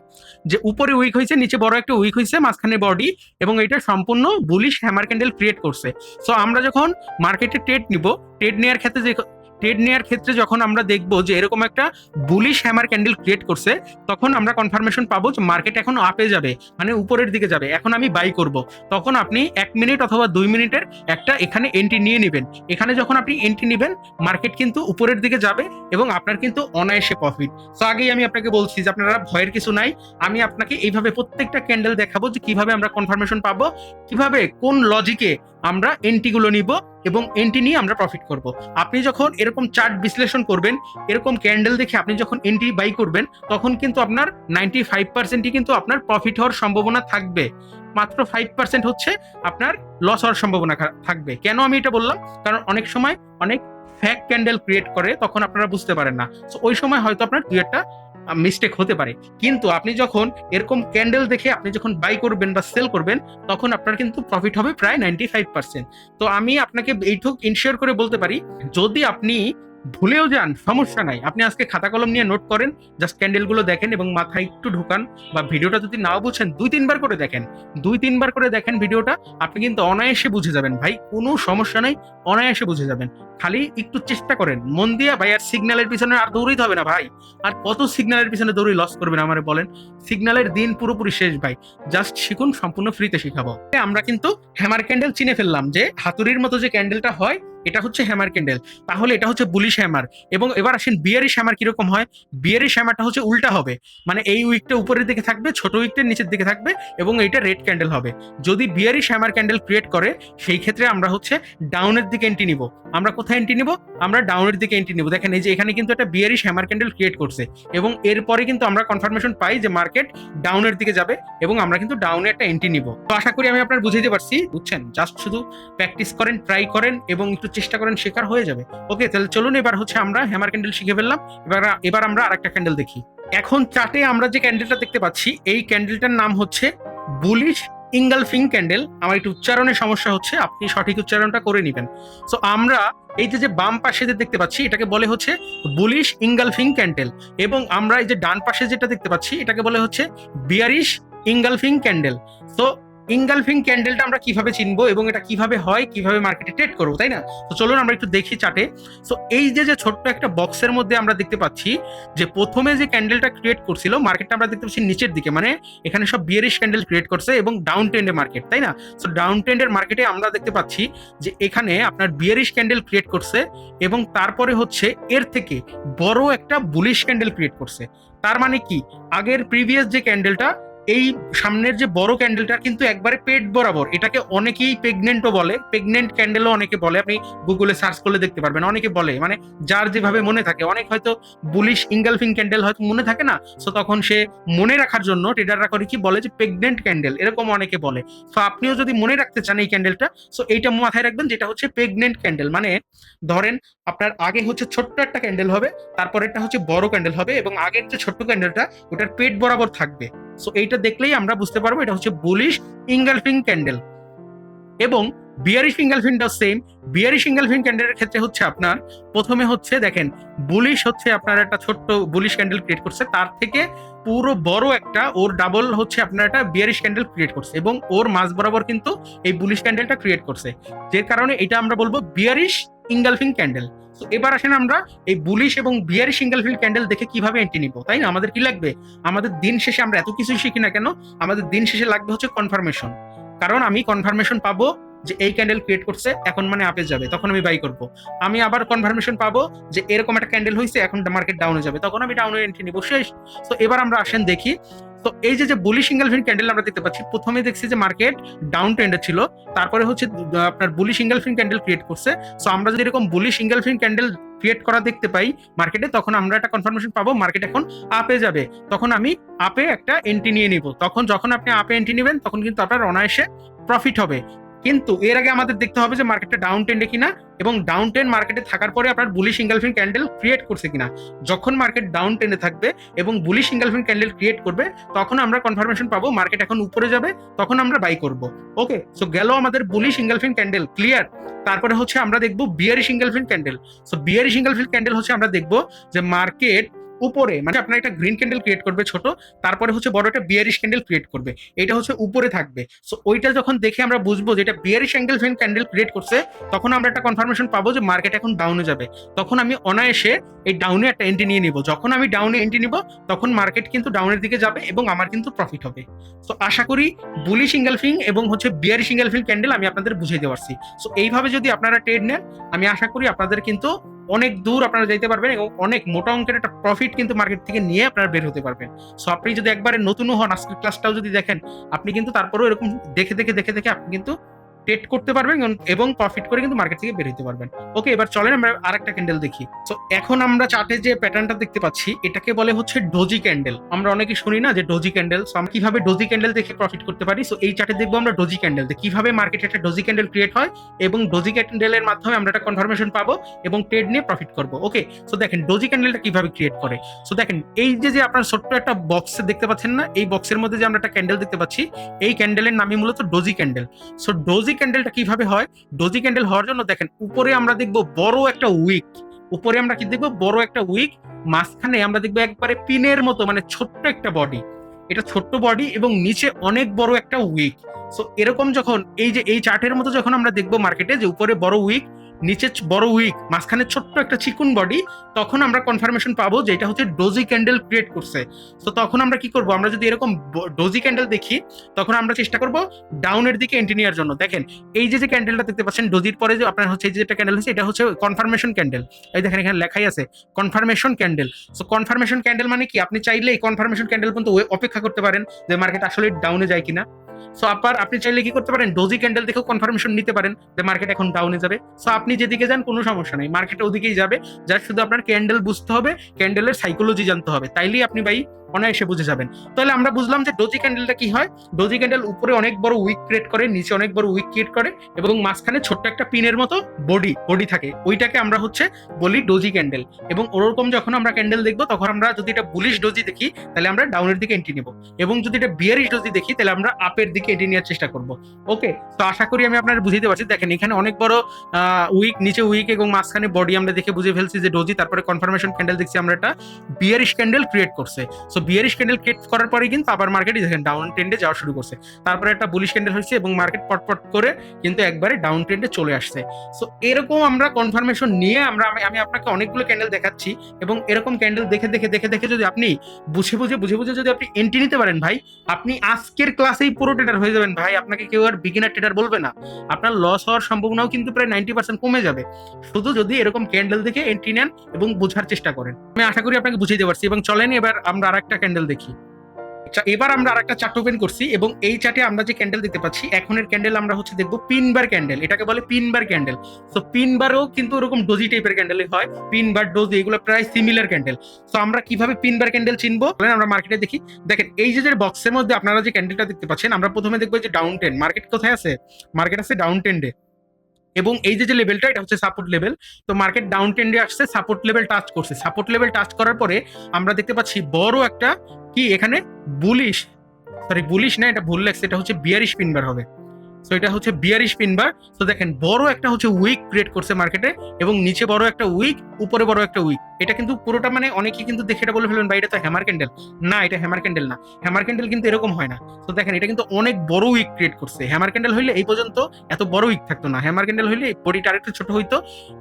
যে উপরে উইক হয়েছে, নিচে বড় একটা উইক হয়েছে, মাঝখানে বডি, এবং এটা সম্পূর্ণ বুলিশ হ্যামার ক্যান্ডেল ক্রিয়েট করছে। সো আমরা যখন মার্কেটে ট্রেড নিব, ট্রেড নেওয়ার ক্ষেত্রে যখন আমরা দেখবো যে এরকম একটা বুলিশ হ্যামার ক্যান্ডেল ক্রিয়েট করছে, তখন আমরা কনফার্মেশন পাবো যে মার্কেট এখন আপে যাবে, মানে উপরের দিকে যাবে, এখন আমি বাই করব। তখন আপনি 1 মিনিট অথবা 2 মিনিটের একটা এখানে এন্ট্রি নিয়ে নেবেন। এখানে যখন আপনি এন্ট্রি নেবেন, মার্কেট কিন্তু উপরের দিকে যাবে এবং আপনার কিন্তু অনায়াসে প্রফিট। তো আগেই আমি আপনাকে বলছি যে আপনারা ভয়ের কিছু নাই, আমি আপনাকে এইভাবে প্রত্যেকটা ক্যান্ডেল দেখাবো যে কিভাবে আমরা কনফার্মেশন পাবো, কিভাবে কোন লজিকে আমরা এন্ট্রি গুলো নিব এবং এন্ট্রি নিয়ে আমরা প্রফিট করব। আপনি যখন এরকম চার্ট বিশ্লেষণ করবেন, এরকম ক্যান্ডেল দেখে আপনি যখন এন্ট্রি বাই করবেন, তখন কিন্তু আপনার 95%ই কিন্তু আপনার প্রফিট হওয়ার সম্ভাবনা থাকবে, মাত্র 5% হচ্ছে আপনার লস হওয়ার সম্ভাবনা থাকবে। কেন আমি এটা বললাম? কারণ অনেক সময় অনেক ফেক ক্যান্ডেল ক্রিয়েট করে, তখন আপনারা বুঝতে পারেন না। তো ওই সময় হয়তো আপনার দুই একটা মিস্টেক হতে পারে, কিন্তু আপনি যখন এরকম ক্যান্ডেল দেখে আপনি যখন বাই করবেন বা সেল করবেন, তখন আপনার কিন্তু প্রফিট হবে প্রায় 95%। তো আমি আপনাকে এইটুকু ইনশিওর করে বলতে পারি, যদি আপনি ভুলেও যান সমস্যা নাই, আপনি আজকে খাতা কলম নিয়ে নোট করেন, জাস্ট ক্যান্ডেলগুলো দেখেন এবং মাথায় একটু ঢুকান, বা ভিডিওটা যদি নাও বুঝেন 2-3 বার করে দেখেন, 2-3 বার করে দেখেন ভিডিওটা, আপনি কিন্তু অনায়াসে বুঝে যাবেন ভাই, কোনো সমস্যা নাই, অনায়াসে বুঝে যাবেন। খালি একটু চেষ্টা করেন মন দিয়ে ভাই, আর সিগন্যালের পিছনে আর দৌড়াইতে হবে না ভাই। আর কত সিগন্যালের পিছনে দৌড়ি লস করবেন আমারে বলেন? সিগন্যালের দিন পুরোপুরি শেষ ভাই, জাস্ট শিখুন, সম্পূর্ণ ফ্রিতে শিখাবো। আমরা কিন্তু হ্যামার ক্যান্ডেল চিনে ফেললাম যে হাতুড়ির মতো যে ক্যান্ডেলটা হয় এটা হচ্ছে হ্যামার ক্যান্ডেল, তাহলে এটা হচ্ছে বুলিশ হ্যামার। এবং এবার আসেন বিয়ারিশ হ্যামার কিরকম হয়। বিয়ারিশ হ্যামারটা হচ্ছে উল্টা হবে, মানে এই উইকটা উপরের দিকে থাকবে, ছোট উইকটা নিচের দিকে থাকবে, এবং এইটা রেড ক্যান্ডেল হবে। যদি বিয়ারিশ হ্যামার ক্যান্ডেল ক্রিয়েট করে সেই ক্ষেত্রে আমরা হচ্ছে ডাউনের দিকে এন্ট্রি নিব। আমরা কোথায় এন্ট্রি নিব? আমরা ডাউনের দিকে এন্ট্রি নিব। দেখেন এই যে এখানে কিন্তু একটা বিয়ারিশ হ্যামার ক্যান্ডেল ক্রিয়েট করছে, এবং এরপরে কিন্তু আমরা কনফার্মেশন পাই যে মার্কেট ডাউনের দিকে যাবে, এবং আমরা কিন্তু ডাউনে একটা এন্ট্রি নিব। তো আশা করি আমি আপনার বুঝাইতে পারছি, বুঝছেন? জাস্ট শুধু প্র্যাকটিস করেন, ট্রাই করেন এবং একটু চেষ্টা করেন, শেখার হয়ে যাবে। ওকে, তাহলে চলুন এবার হচ্ছে আমরা হ্যামার ক্যান্ডেল শিখে ফেললাম, এবার আমরা আরেকটা ক্যান্ডেল দেখি। এখন চার্টে আমরা যে ক্যান্ডেলটা দেখতে পাচ্ছি এই ক্যান্ডেলটার নাম হচ্ছে বুলিশ ইঙ্গালফিং ক্যান্ডেল। আমার একটু উচ্চারণের সমস্যা হচ্ছে, আপনি সঠিক উচ্চারণটা করে নেবেন। সো আমরা এই যে বাম পাশে যে দেখতে পাচ্ছি এটাকে বলে হচ্ছে বুলিশ ইঙ্গালফিং ক্যান্ডেল, এবং আমরা এই যে ডান পাশে যেটা দেখতে পাচ্ছি এটাকে বলে হচ্ছে বিয়ারিশ ইঙ্গালফিং ক্যান্ডেল। সো ইঙ্গালফিং ক্যান্ডেলটা আমরা কিভাবে চিনবো এবং এটা কিভাবে হয়, কিভাবে মার্কেটে ট্রেড করবো, তাই না? তো চলুন আমরা একটু দেখি চার্টে। সো এই যে ছোট্ট একটা বক্সের মধ্যে আমরা দেখতে পাচ্ছি যে প্রথমে যে ক্যান্ডেলটা ক্রিয়েট করছিল মার্কেটটা, আমরা দেখতে পাচ্ছি নিচের দিকে, মানে এখানে সব বিয়ারিশ ক্যান্ডেল ক্রিয়েট করছে এবং ডাউন ট্রেন্ডের মার্কেট, তাই না? সো ডাউন ট্রেন্ডের মার্কেটে আমরা দেখতে পাচ্ছি যে এখানে আপনার বিয়ারিশ ক্যান্ডেল ক্রিয়েট করছে, এবং তারপরে হচ্ছে এর থেকে বড় একটা বুলিশ ক্যান্ডেল ক্রিয়েট করছে। তার মানে কি, আগের প্রিভিয়াস যে ক্যান্ডেলটা, এই সামনের যে বড় ক্যান্ডেলটা কিন্তু একবারে পেট বরাবর, এটাকে অনেকেই প্রেগনেন্টও বলে, প্রেগনেন্ট ক্যান্ডেলও অনেকে বলে, আপনি গুগলে সার্চ করলে দেখতে পারবেন, অনেকে বলে, মানে যার যেভাবে মনে থাকে। অনেক হয়তো বুলিশ ইঙ্গালফিং ক্যান্ডেল হয়তো মনে থাকে না, সো তখন সে মনে রাখার জন্য ট্রেডাররা করে কি বলে যে প্রেগনেন্ট ক্যান্ডেল, এরকম অনেকে বলে। সো আপনিও যদি মনে রাখতে চান এই ক্যান্ডেলটা, সো এইটা মাথায় রাখবেন, যেটা হচ্ছে প্রেগনেন্ট ক্যান্ডেল। মানে ধরেন আপনার আগে হচ্ছে ছোট্ট একটা ক্যান্ডেল হবে, তারপরেরটা হচ্ছে বড় ক্যান্ডেল হবে, এবং আগের যে ছোট্ট ক্যান্ডেলটা ওটার পেট বরাবর থাকবে। সো এইটা দেখলেই আমরা বুঝতে পারবো এটা হচ্ছে বুলিশ ইঙ্গালফিং ক্যান্ডেল। এবং বিয়ারিশ ইঙ্গালফিংটাও সেম। বিয়ারিশ ইঙ্গালফিং ক্যান্ডেলের ক্ষেত্রে হচ্ছে আপনার প্রথমে হচ্ছে দেখেন বুলিশ হচ্ছে আপনার একটা ছোট্ট বুলিশ ক্যান্ডেল ক্রিয়েট করছে, তার থেকে পুরো বড় একটা ওর ডাবল হচ্ছে আপনার একটা বিয়ারিশ ক্যান্ডেল ক্রিয়েট করছে, এবং ওর মাঝ বরাবর কিন্তু এই বুলিশ ক্যান্ডেলটা ক্রিয়েট করছে, যে কারণে এটা আমরা বলবো বিয়ারিশ ইঙ্গালফিং ক্যান্ডেল। তো এবার আসেন আমরা এই বুলিশ এবং বিয়ারিশ ইঙ্গালফিং ক্যান্ডেল দেখে কিভাবে এন্ট্রি নিব, তাই না? আমাদের কি লাগবে? আমাদের দিন শেষে আমরা এত কিছু শিখি না কেন, আমাদের দিন শেষে লাগবে হচ্ছে কনফার্মেশন। কারণ আমি কনফার্মেশন পাবো যে এই ক্যান্ডেল ক্রিয়েট করছে, এখন মানে আপে যাবে, তখন আমি বাই করব। আমি আবার কনফার্মেশন পাবো যে এরকম একটা ক্যান্ডেল হয়েছে, এখন মার্কেট ডাউনে যাবে, তখন আমি ডাউনে এন্ট্রি নিব, শেষ। তো এবার আমরা আসেন দেখি। তো এই যে বুলিশ ইঙ্গালফিং ক্যান্ডেল আমরা দেখতে পাচ্ছি, প্রথমে দেখছি যে মার্কেট ডাউন ট্রেন্ডে ছিল, তারপরে হচ্ছে আপনার বুলিশ ইঙ্গালফিং ক্যান্ডেল ক্রিয়েট করছে। সো আমরা যদি এরকম বুলিশ ইঙ্গালফিং ক্যান্ডেল ক্রিয়েট করা দেখতে পাই মার্কেটে, তখন আমরা একটা কনফার্মেশন পাবো মার্কেট এখন আপে যাবে, তখন আমি আপে একটা এন্ট্রি নিয়ে নিব। তখন যখন আপনি আপে এন্ট্রি নেবেন তখন কিন্তু আপনার অনায়াসে প্রফিট হবে। কিন্তু এর আগে আমাদের দেখতে হবে যে মার্কেটটা ডাউন ট্রেন্ডে কিনা, এবং ডাউন ট্রেন্ড মার্কেটে থাকার পরে আপনার বুলিশ ইঙ্গালফিং ক্যান্ডেল ক্রিয়েট করছে কিনা। যখন মার্কেট ডাউন ট্রেন্ডে থাকবে এবং বুলিশ ইঙ্গালফিং ক্যান্ডেল ক্রিয়েট করবে, তখন আমরা কনফার্মেশন পাবো মার্কেট এখন উপরে যাবে, তখন আমরা বাই করব। ওকে, সো গেল আমাদের বুলিশ ইঙ্গালফিং ক্যান্ডেল, ক্লিয়ার। তারপরে হচ্ছে আমরা দেখবো bearish engulfing candle. So bearish engulfing candle হচ্ছে আমরা দেখবো যে মার্কেট উপরে, মানে আপনার একটা গ্রিন ক্যান্ডেল ক্রিয়েট করবে ছোট, তারপরে হচ্ছে বড় একটা বিয়ারিশ ক্যান্ডেল ক্রিয়েট করবে, এটা হচ্ছে উপরে থাকবে। সো ওইটা যখন দেখে আমরা বুঝবো যে এটা বিয়ারিশ ইঙ্গালফিং ক্যান্ডেল ক্রিয়েট করছে, তখন আমরা একটা কনফার্মেশন পাবো যে মার্কেট এখন ডাউনে যাবে, তখন আমি অনায়াসে এই ডাউনে একটা এন্ট্রি নিয়ে নিব। যখন আমি ডাউনে এন্ট্রি নিব তখন মার্কেট কিন্তু ডাউনের দিকে যাবে এবং আমার কিন্তু প্রফিট হবে। সো আশা করি বুলিশ ইঙ্গালফিং এবং হচ্ছে বিয়ারিশ ইঙ্গালফিং ক্যান্ডেল আমি আপনাদের বুঝিয়ে দিতে পারছি। সো এইভাবে যদি আপনারা ট্রেড নেন, আমি আশা করি আপনাদের কিন্তু অনেক দূর আপনারা যেতে পারবেন, এবং অনেক মোটা অঙ্কের একটা প্রফিট কিন্তু মার্কেট থেকে নিয়ে আপনারা বের হতে পারবেন। সো আপনি যদি একবারে নতুনও হন, আজকের ক্লাসটাও যদি দেখেন, আপনি কিন্তু তারপরেও এরকম দেখে দেখে দেখে দেখে আপনি কিন্তু ট্রেড করতে পারবেন এবং প্রফিট করে কিন্তু মার্কেট থেকে বের হতে পারবেন। ওকে, এবার চলেন আমরা আরেকটা ক্যান্ডেল দেখি। তো এখন আমরা চার্টে যে প্যাটার্নটা দেখতে পাচ্ছি এটাকে বলে হচ্ছে ডোজি ক্যান্ডেল। আমরা অনেকে শুনি না যে ডোজি ক্যান্ডেল, সো আমরা কিভাবে ডোজি ক্যান্ডেল দেখে প্রফিট করতে পারি। সো এই চার্টে দেখবো আমরা ডোজি ক্যান্ডেল কিভাবে মার্কেটে একটা ডোজি ক্যান্ডেল ক্রিয়েট হয়, এবং ডোজি ক্যান্ডেলের মাধ্যমে আমরা একটা কনফার্মেশন পাবো এবং ট্রেড নিয়ে প্রফিট করবো। ওকে, সো দেখেন ডোজি ক্যান্ডেলটা কিভাবে ক্রিয়েট করে। সো দেখেন এই যে আপনার ছোট্ট একটা বক্স দেখতে পাচ্ছেন না, এই বক্সের মধ্যে যে আমরা একটা ক্যান্ডেল দেখতে পাচ্ছি, এই ক্যান্ডেলের নামই মূলত ডোজি ক্যান্ডেল। সো ডোজি ক্যান্ডেলটা কিভাবে হয়? ডোজি ক্যান্ডেল হওয়ার জন্য দেখেন উপরে আমরা দেখবো বড় একটা উইক, উপরে আমরা কি দেখবো, বড় একটা উইক, মাঝখানে আমরা দেখবো একবারে পিনের মতো মানে ছোট্ট একটা বডি, এটা ছোট্ট বডি এবং নিচে অনেক বড় একটা উইক। সো এরকম যখন এই যে এই চার্টের মতো যখন আমরা দেখবো মার্কেটে যে উপরে বড় উইক, নিচে বড় উইক, মাঝখানে ছোট্ট একটা চিকুন বডি, তখন আমরা কনফার্মেশন পাবো যে এটা হচ্ছে ডোজি ক্যান্ডেল ক্রিয়েট করছে। তো তখন আমরা কি করব, আমরা যদি এরকম ডোজি ক্যান্ডেল দেখি তখন আমরা চেষ্টা করব ডাউনের দিকে এন্ট্রি নেওয়ার জন্য। দেখেন এই যে ক্যান্ডেলটা দেখতে পাচ্ছেন ডোজির পরে যে আপনার হচ্ছে এই যে ক্যান্ডেল হচ্ছে, এটা হচ্ছে কনফার্মেশন ক্যান্ডেল। এই দেখেন এখানে লেখাই আছে confirmation candle. So confirmation candle মানে কি, আপনি চাইলে এই কনফার্মেশন ক্যান্ডেল পর্যন্ত অপেক্ষা করতে পারেন যে মার্কেট আসলে ডাউনে যায় কিনা। সো আবার আপনি চাইলে কি করতে পারেন, ডোজি ক্যান্ডেল দেখেও কনফার্মেশন নিতে পারেন যে মার্কেট এখন ডাউনে যাবে। সো আপনি যেদিকে যান কোনো সমস্যা নেই, মার্কেট ওদিকেই যাবে। যার শুধু আপনার ক্যান্ডেল বুঝতে হবে, ক্যান্ডেলের সাইকোলজি জানতে হবে, তাইলেই আপনি ভাই অনায়াসে বুঝে যাবেন। তাহলে আমরা বুঝলাম যে ডোজি ক্যান্ডেলটা কি হয়। ডোজি ক্যান্ডেল উপরে অনেক বড় উইক ক্রিয়েট করে, নিচে অনেক বড় উইক ক্রিয়েট করে এবং মাঝখানে ছোট্ট একটা পিনের মতো বডি থাকে, ওইটাকে আমরা হচ্ছে বলি ডোজি ক্যান্ডেল। এবং ওরকম যখন আমরা ক্যান্ডেল দেখবো তখন আমরা যদি এটা বুলিশ ডোজি দেখি তাহলে আমরা ডাউনের দিকে এন্ট্রি নেব, এবং যদি এটা বিয়ারিশ ডোজি দেখি তাহলে আমরা আপের দিকে এন্ট্রি নেওয়ার চেষ্টা করব। ওকে, তো আশা করি আমি আপনার বুঝাইতে পারছি। দেখেন এখানে অনেক বড় উইক, নিচে উইক এবং মাঝখানে বডি আমরা দেখে বুঝে ফেলছি যে ডোজি। তারপরে কনফার্মেশন ক্যান্ডেল দেখছি আমরা, এটা বিয়ারিশ ক্যান্ডেল ক্রিয়েট করছে। সো বিয়ারিশ ক্যান্ডেল ক্রিয়েট করার পরে কিন্তু আবার মার্কেটই দেখেন ডাউন ট্রেন্ডে যাওয়া শুরু করছে। তারপরে একটা বুলিশ ক্যান্ডেল হয়েছে এবং মার্কেট পটপট করে কিন্তু একবারে ডাউন ট্রেন্ডে চলে আসছে। সো এরকম আমরা কনফার্মেশন নিয়ে আমি আপনাকে অনেকগুলো ক্যান্ডেল দেখাচ্ছি, এবং এরকম ক্যান্ডেল দেখে দেখে দেখে দেখে যদি আপনি বুঝে বুঝে যদি আপনি এন্ট্রি নিতে পারেন ভাই, আপনি আজকের ক্লাসেই পুরো ট্রেডার হয়ে যাবেন ভাই। আপনাকে কেউ আর বিগিনার ট্রেডার বলবে না। আপনার লস হওয়ার সম্ভাবনাও কিন্তু প্রায় 90% কমে যাবে, শুধু যদি এরকম ক্যান্ডেল দেখে এন্ট্রি নেন এবং বোঝার চেষ্টা করেন। আমি আশা করি আপনাকে বুঝিয়ে দিতে পারছি। এবং চলেন এবার আমরা আরেকটা ক্যান্ডেল দেখি। এবার আমরা আরেকটা চার্ট ওপেন করছি এবং এই চার্টে আমরা যে ক্যান্ডেল দেখতে পাচ্ছি এখনের ক্যান্ডেল আমরা হচ্ছে দেখবো পিন বার ক্যান্ডেল, এটাকে বলে পিন বার ক্যান্ডেল। সো পিন বারও কিন্তু এরকম ডোজি টাইপের ক্যান্ডেলই হয়, পিন বার ডোজি এগুলো প্রায় সিমিলার ক্যান্ডেল। সো আমরা কিভাবে পিন বার ক্যান্ডেল চিনবো, আমরা মার্কেটে দেখি। দেখেন এই যে বক্সের মধ্যে আপনারা যে ক্যান্ডেলটা দেখতে পাচ্ছেন, আমরা প্রথমে দেখবো যে ডাউন ট্রেন্ড। মার্কেট কোথায় আছে, মার্কেট আছে ডাউন ট্রেন্ডে, এবং এই যে লেভেলটা এটা হচ্ছে সাপোর্ট লেভেল। তো মার্কেট ডাউন ট্রেন্ডে আসছে, সাপোর্ট লেভেল টাচ করছে। সাপোর্ট লেভেল টাচ করার পরে আমরা দেখতে পাচ্ছি বড় একটা কি এখানে বুলিশ না, এটা ভুল লাগছে, এটা হচ্ছে বিয়ারিশ পিনবার হবে। সো এটা হচ্ছে বিয়ারিশ পিনবার। তো দেখেন বড় একটা হচ্ছে উইক ক্রিয়েট করছে মার্কেটে, এবং নিচে বড় একটা উইক, উপরে বড় একটা উইক। এটা কিন্তু পুরোটা মানে অনেকেই কিন্তু দেখে এটা বলে ফেলবেন ভাই এটা তো হ্যামার ক্যান্ডেল। না, এটা হ্যামার ক্যান্ডেল না, হ্যামার ক্যান্ডেল কিন্তু এরকম হয় না। তো দেখেন এটা কিন্তু অনেক বড় উইক ক্রিয়েট করছে। হ্যামার ক্যান্ডেল হইলে এই পর্যন্ত এত বড় উইক থাকতো না, হ্যামার ক্যান্ডেল হইলে বডিটা আরেকটু ছোট হইতো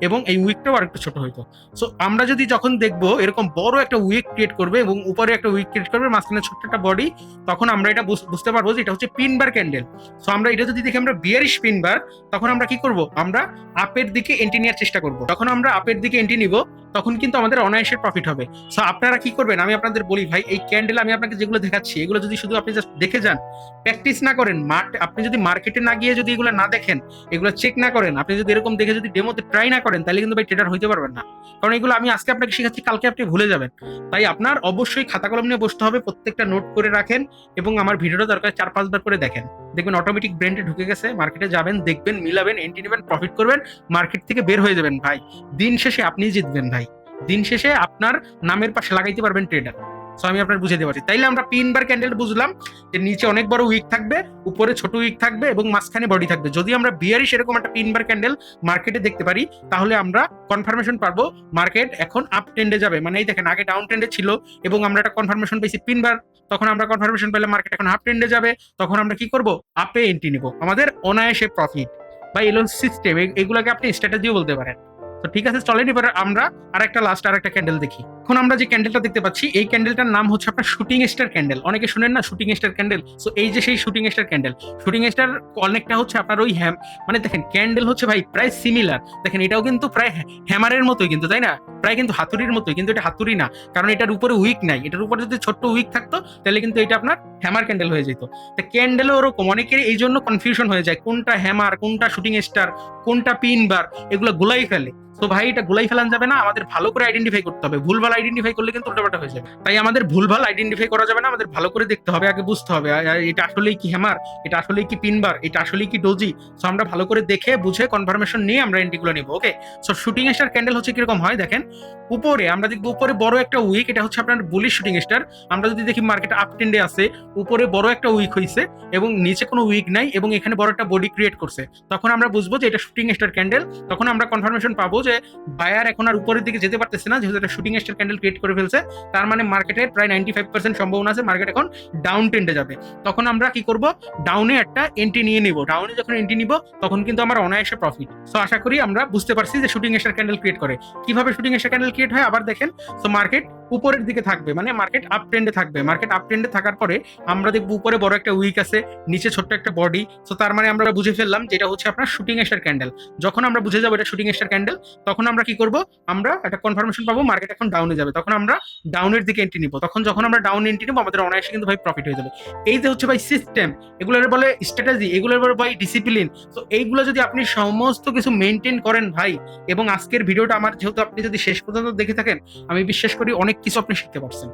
এবং এই উইকটাও আরেকটু ছোট হইতো। সো আমরা যদি যখন দেখবো এরকম বড় একটা উইক ক্রিয়েট করবে এবং উপরে একটা উইক ক্রিয়েট করবে, মাঝখানে ছোট্ট একটা বডি, তখন আমরা এটা বুঝতে পারবো যে এটা হচ্ছে পিনবার ক্যান্ডেল। সো আমরা এটা যদি দেখি আমরা বিয়ারিশ পিনবার, তখন আমরা কি করব, আমরা আপের দিকে এন্ট্রি নেওয়ার চেষ্টা করব। যখন আমরা আপের দিকে এন্ট্রি নিব তখন কিন্তু আমাদের অনায়াসের প্রফিট হবে। সো আপনারা কি করবেন, আমি আপনাদের বলি ভাই, এই ক্যান্ডেল আমি আপনাকে যেগুলো দেখাচ্ছি এগুলো যদি শুধু আপনি জাস্ট দেখে যান, প্র্যাকটিস না করেন, আপনি যদি মার্কেটে না গিয়ে যদি এগুলো না দেখেন, এগুলো চেক না করেন, আপনি যদি এরকম দেখে যদি ডেমোতে ট্রাই না করেন, তাহলে কিন্তু ভাই ট্রেডার হইতে পারবেন না। কারণ এগুলো আমি আজকে আপনাকে শেখাচ্ছি, কালকে আপনি ভুলে যাবেন। তাই আপনার অবশ্যই খাতা কলম নিয়ে বসতে হবে, প্রত্যেকটা নোট করে রাখেন এবং আমার ভিডিওটা দরকার 4-5 বার করে দেখেন। দেখবেন অটোমেটিক ব্রেন্ডে ঢুকে গেছে। মার্কেটে যাবেন, দেখবেন, মিলাবেন, এন্ট্রি নেবেন, প্রফিট করবেন, মার্কেট থেকে বের হয়ে যাবেন ভাই। দিন শেষে আপনিই জিতবেন ভাই, দিন শেষে আপনার নামের পাশে লাগাইতে পারবেন ট্রেডার। সো আমি আপনার বুঝাতে পারছি। তাইলে আমরা পিন বার ক্যান্ডেল বুঝলাম যে নিচে অনেক বড় উইক থাকবে, উপরে ছোট উইক থাকবে এবং মাঝখানে বডি থাকবে। যদি আমরা বিয়ারিশ এরকম একটা পিন বার ক্যান্ডেল মার্কেটে দেখতে পারি, তাহলে আমরা কনফার্মেশন পারবো মার্কেট এখন আপ ট্রেন্ডে যাবে। মানে এই দেখেন আগে ডাউন ট্রেন্ডে ছিল এবং আমরা একটা কনফার্মেশন পেয়েছি পিন বার, তখন আমরা কনফার্মেশন পেলে মার্কেট এখন আপ ট্রেন্ডে যাবে, তখন আমরা কি করব, আপে এন্ট্রি নিব, আমাদের অনায়াসে প্রফিট বা এলো সিস্টেম। এগুলোকে আপনি স্ট্র্যাটেজিও বলতে পারেন। তো ঠিক আছে, চলেন এবার আমরা আরেকটা ক্যান্ডেল দেখি। এখন আমরা যে ক্যান্ডেলটা দেখতে পাচ্ছি এই ক্যান্ডেলটার নাম হচ্ছে আপনার শুটিং স্টার ক্যান্ডেল। অনেকে শুনেন না শুটিং স্টার ক্যান্ডেল। সো এই যে সেই shooting star candle, shooting star অনেকটা হচ্ছে আপনার ওই মানে দেখেন ক্যান্ডেল হচ্ছে ভাই প্রায় সিমিলার। দেখেন এটাও কিন্তু প্রায় হ্যামারের মতোই কিন্তু, তাই না, প্রায় কিন্তু হাতুড়ির মতোই, কিন্তু এটা হাতুড়ি না, কারণ এটার উপরে উইক নাই। এটার উপরে যদি ছোট্ট উইক থাকতো তাহলে কিন্তু এটা আপনার হ্যামার ক্যান্ডেল হয়ে যেত। তো ক্যান্ডেলও ওরকম, অনেকের এই জন্য কনফিউশন হয়ে যায় কোনটা হ্যামার, কোনটা শুটিং স্টার, কোনটা পিন বার, এগুলো গোলাই ফেলে। তো ভাই এটা গোলাই ফেলান যাবে না, আমাদের ভালো করে আইডেন্টিফাই করতে হবে। ভুলভাল আইডেন্টিফাই করলে কিন্তু উল্টাপাল্টা হয়ে যাবে। তাই আমাদের ভুলভাল আইডেন্টিফাই করা যাবে না, আমাদের ভালো করে দেখতে হবে, আগে বুঝতে হবে এটা আসলেই কি হ্যামার, এটা আসলেই কি পিনবার, এটা আসলেই কি ডোজি। সো আমরা ভালো করে দেখে বুঝে কনফার্মেশন নিয়ে আমরা এন্ট্রিগুলো নিব। ওকে, সো শুটিং স্টার ক্যান্ডেল হচ্ছে কিরকম হয় দেখেন, উপরে আমরা দেখবো উপরে বড় একটা উইক, এটা হচ্ছে আপনার বুলিশ শুটিং স্টার। আমরা যদি দেখি মার্কেট আপ ট্রেন্ডে আছে, উপরে বড় একটা উইক হইছে এবং নিচে কোনো উইক নাই এবং এখানে বড় একটা বডি ক্রিয়েট করছে, তখন আমরা বুঝবো যে এটা শুটিং স্টার ক্যান্ডেল। তখন আমরা কনফার্মেশন পাবো যে বায়ার এখন আর উপরের দিকে যেতে পারতেছে না, যেহেতু এটা শুটিং স্টার ক্যান্ডেল ক্রিয়েট করে ফেলছে। তার মানে মার্কেটের প্রায় 95% সম্ভাবনা আছে মার্কেট এখন ডাউন ট্রেন্ডে যাবে। তখন আমরা কি করব, ডাউনে একটা এন্ট্রি নিয়ে নিব। ডাউনে যখন এন্ট্রি নিব তখন কিন্তু আমার অনায়াসে প্রফিট। সো আশা করি আমরা বুঝতে পারছি যে শুটিং স্টার ক্যান্ডেল ক্রিয়েট করে কিভাবে। শুটিং স্টার ক্যান্ডেল ক্রিয়েট হয় আবার দেখেন, সো মার্কেট উপরের দিকে থাকবে, মানে মার্কেট আপ ট্রেন্ডে থাকবে। মার্কেট আপ ট্রেন্ডে থাকার পরে আমরা দেখবো উপরে বড় একটা উইক আছে, নিচে ছোট্ট একটা বডি। সো তার মানে আমরা বুঝে ফেললাম যে এটা হচ্ছে আপনার শুটিং স্টার ক্যান্ডেল। যখন আমরা বুঝে যাবো এটা শুটিং স্টার ক্যান্ডেল, তখন আমরা কি করব, আমরা একটা কনফার্মেশন পাবো মার্কেট এখন ডাউনে যাবে, তখন আমরা ডাউনের দিকে এন্ট্রি নিব। তখন যখন আমরা ডাউন এন্ট্রি নিব আমাদের অনায়াসে কিন্তু ভাই প্রফিট হয়ে যাবে। এই যে হচ্ছে ভাই সিস্টেম, এগুলোর বলে স্ট্র্যাটেজি, এগুলোর বলে ভাই ডিসিপ্লিন। তো এইগুলো যদি আপনি সমস্ত কিছু মেনটেন করেন ভাই, এবং আজকের ভিডিওটা আমার যেহেতু আপনি যদি শেষ পর্যন্ত দেখে থাকেন, আমি বিশ্বাস করি অনেক কিছু আপনি শিখতে পারছেন,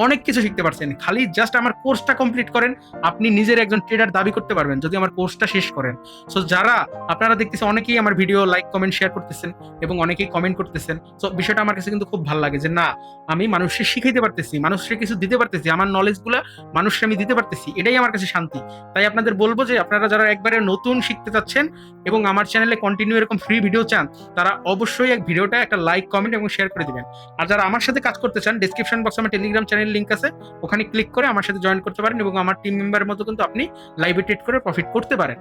অনেক কিছু শিখতে পারছেন। খালি জাস্ট আমার কোর্সটা কমপ্লিট করেন, আপনি নিজের একজন ট্রেডার দাবি করতে পারবেন যদি আমার কোর্সটা শেষ করেন। সো যারা আপনারা দেখতেছেন, অনেকেই আমার ভিডিও লাইক কমেন্ট শেয়ার করতেছেন এবং অনেকেই কমেন্ট করতেছেন। সো বিষয়টা আমার কাছে কিন্তু খুব ভালো লাগে যে না, আমি মানুষকে শিখাইতে পারতেছি, মানুষকে কিছু দিতে পারতেছি, আমার নলেজ গুলা মানুষকে আমি দিতে পারতেছি, এটাই আমার কাছে শান্তি। তাই আপনাদের বলবো যে আপনারা যারা একবারে নতুন শিখতে চাচ্ছেন এবং আমার চ্যানেলে কন্টিনিউ এরকম ফ্রি ভিডিও চান, তারা অবশ্যই এক ভিডিওটা একটা লাইক কমেন্ট এবং শেয়ার করে দিবেন। আর যারা আমার সাথে কাজ করতে চান, ডেসক্রিপশন বক্সে আমার টেলিগ্রাম চ্যানেল লিংক আছে, ওখানে ক্লিক করে আমার সাথে জয়েন করতে পারেন এবং আমার টিম মেম্বারের মতো কিন্তু আপনি লাইভে ট্রেড করে প্রফিট করতে পারেন।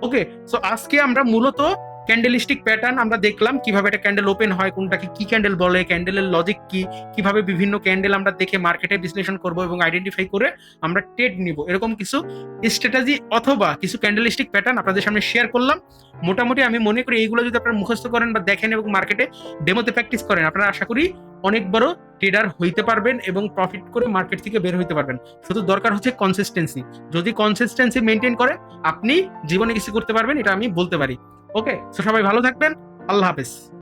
ওকে, সো আজকে আমরা মূলত ক্যান্ডেলিস্টিক প্যাটার্ন আমরা দেখলাম, কিভাবে একটা ক্যান্ডেল ওপেন হয়, কোনটাকে কি ক্যান্ডেল বলে, ক্যান্ডেলের লজিক কি, কিভাবে বিভিন্ন ক্যান্ডেল আমরা দেখে মার্কেটে বিশ্লেষণ করব এবং আইডেন্টিফাই করে আমরা ট্রেড নিব। এরকম কিছু স্ট্র্যাটেজি অথবা কিছু ক্যান্ডেলিস্টিক প্যাটার্ন আপনাদের সামনে শেয়ার করলাম। মোটামুটি আমি মনে করি এইগুলো যদি আপনারা মুখস্থ করেন বা দেখেন এবং মার্কেটে ডেমোতে প্র্যাকটিস করেন, আপনারা আশা করি অনেক বড় ট্রেডার হইতে পারবেন এবং প্রফিট করে মার্কেট থেকে বের হইতে পারবেন। শুধু দরকার হচ্ছে কনসিস্টেন্সি। যদি কনসিস্টেন্সি মেনটেন করে আপনি জীবনে কিছু করতে পারবেন, এটা আমি বলতে পারি। ওকে, তো সবাই ভালো থাকবেন, আল্লাহ হাফেজ।